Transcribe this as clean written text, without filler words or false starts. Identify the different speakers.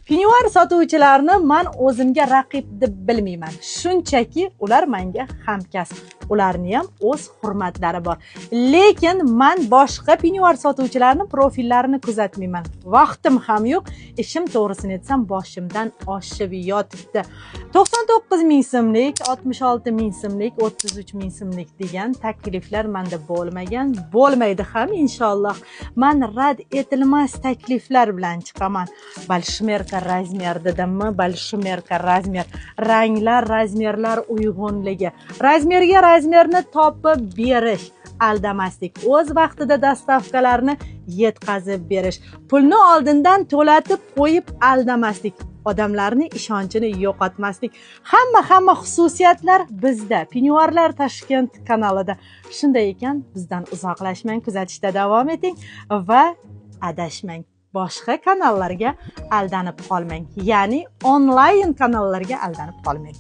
Speaker 1: Pinyuar sotuvchilarni men o'zimga raqib deb bilmayman. Shunchaki ular menga hamkasb. Ularning ham o'z hurmatlari bor. Lekin men boshqa pinyuar sotuvchilarning profillarini kuzatmayman. Vaqtim ham yo'q. Ishim to'g'risini aytsam boshimdan oshib yotibdi. 99 ming so'mlik, 66 ming so'mlik, 33 ming so'mlik degan takliflar menda bo'lmagan, bo'lmaydi ham inshaalloh. Men rad etilmas takliflar bilan chiqaman. Balshmerka razmer dedimmi? Balshmerka razmer. Ranglar, razmerlar uyg'unligi. Razmerni topib berish. Aldamaslik. O'z vaqtida dastavkalarni yetkazib berish. Pulni oldindan to'latib qo'yib aldamaslik. Odamlarning ishonchini yo'qotmaslik. Hamma xususiyatlar bizda. Pinyuarlar Toshkent kanalida. Shunday ekan, bizdan uzoqlashmang, kuzatishda davom eting va adashmang. Boshqa kanallarga aldanib qolmang. Ya'ni onlayn kanallarga aldanib qolmang.